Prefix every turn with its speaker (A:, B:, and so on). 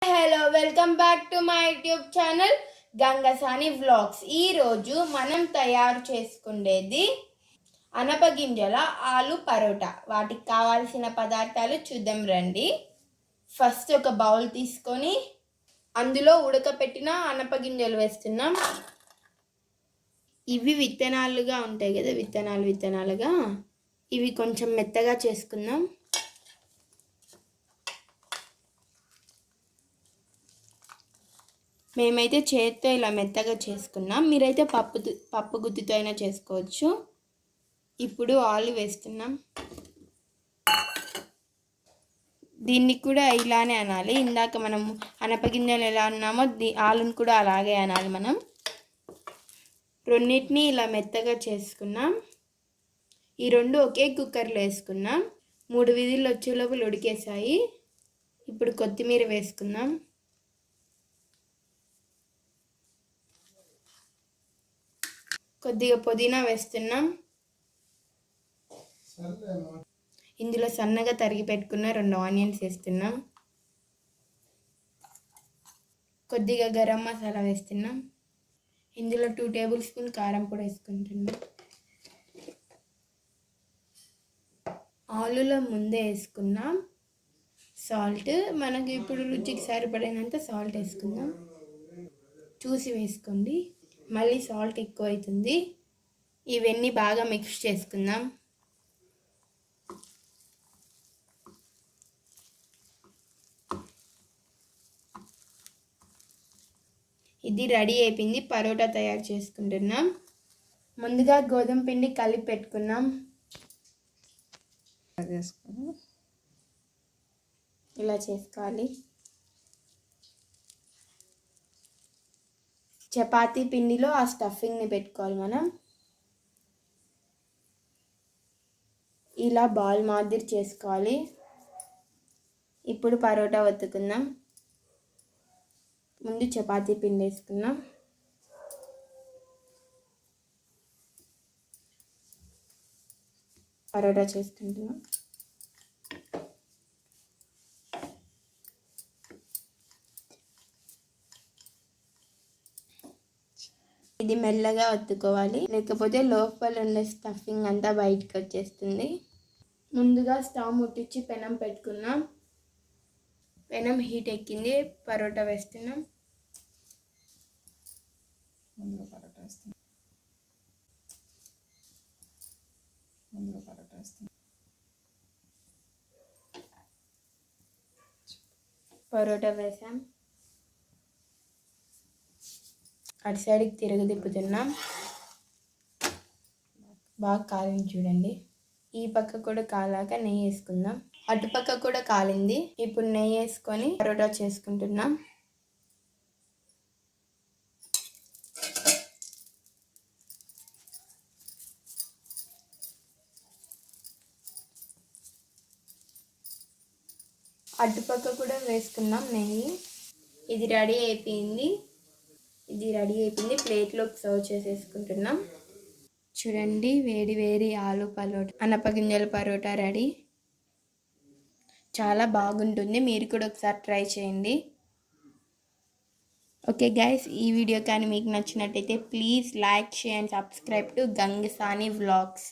A: Hello welcome back to my YouTube channel Gangasani vlogs. ఈరోజు మనం తయారు చేసుకునేది అనపగింజల ఆలు పరోటా. వాటికి కావాల్సిన పదార్థాలు చూద్దాం రండి. ఫస్ట్ ఒక బౌల్ తీసుకొని అందులో ఉడకపెట్టిన అనపగింజలు వేస్తున్నాం. ఇవి విత్తనాలుగా ఉంటాయి కదా, విత్తనాలుగా ఇవి కొంచెం మెత్తగా చేసుకుందాం. మేమైతే చేత్తో ఇలా మెత్తగా చేసుకున్నాం. మీరైతే పప్పు గుత్తితో అయినా చేసుకోవచ్చు. ఇప్పుడు ఆలు వేస్తున్నాం. దీన్ని కూడా ఇలానే అనాలి. ఇందాక మనం అనపగింజలు ఎలా అన్నామో ఆలుని కూడా అలాగే అనాలి. మనం రెండింటిని ఇలా మెత్తగా చేసుకున్నాం. ఈ రెండు ఒకే కుక్కర్లో వేసుకున్నాం. 3 విజిల్లు వచ్చేలోపు ఉడికేసాయి. ఇప్పుడు కొత్తిమీర వేసుకున్నాం. కొద్దిగా పుదీనా వేస్తున్నాం. ఇందులో సన్నగా తరిగి పెట్టుకున్న 2 ఆనియన్స్ వేస్తున్నాం. కొద్దిగా గరం మసాలా వేస్తున్నాం. ఇందులో 2 టేబుల్ స్పూన్ కారం పొడి వేసుకుంటున్నాం. ఆలులో ముందే వేసుకున్నాం సాల్ట్. మనకి ఇప్పుడు రుచికి సరిపడినంత సాల్ట్ వేసుకుందాం. చూసి వేసుకోండి, మళ్ళీ సాల్ట్ ఎక్కువ అవుతుంది. ఇవన్నీ బాగా మిక్స్ చేసుకుందాం. ఇది రెడీ అయిపోయింది. పరోటా తయారు చేసుకుంటున్నాం. ముందుగా గోధుమ పిండి కలిపి పెట్టుకున్నాం. ఇలా చేసుకోవాలి. చపాతీ పిండిలో ఆ స్టఫింగ్ని పెట్టుకోవాలి. మనం ఇలా బాల్ మాదిరి చేసుకోవాలి. ఇప్పుడు పరోటా ఒత్తుకుందాం. ముందు చపాతీ పిండి వేసుకుందాం. పరోటా చేసుకుంటున్నాం. ఇది మెల్లగా ఒత్తుకోవాలి, లేకపోతే లోపల ఉన్న స్టఫింగ్ అంతా బయటకు వచ్చేస్తుంది. ముందుగా స్టవ్ ముట్టించి పెనం పెట్టుకున్నాం. పెనం హీట్ ఎక్కింది. పరోటా వేస్తున్నాం. పరోటా వేసాం. అటు సైడ్కి తిరుగు తిప్పుతున్నాం. బాగా కాలింది చూడండి. ఈ పక్క కూడా కాలాక నెయ్యి వేసుకుందాం. అటుపక్క కూడా కాలింది. ఇప్పుడు నెయ్యి వేసుకొని పరోటా చేసుకుంటున్నాం. అటుపక్క కూడా వేసుకున్నాం నెయ్యి. ఇది రెడీ అయిపోయింది. ప్లేట్లోకి సర్వ్ చేసేసుకుంటున్నాం. చూడండి, వేడి వేడి ఆలు పరోటా, అనపగింజల పరోటా రెడీ. చాలా బాగుంటుంది. మీరు కూడా ఒకసారి ట్రై చేయండి. ఓకే గైస్, ఈ వీడియో కానీ మీకు నచ్చినట్టయితే please like, share and subscribe to Gangasani vlogs.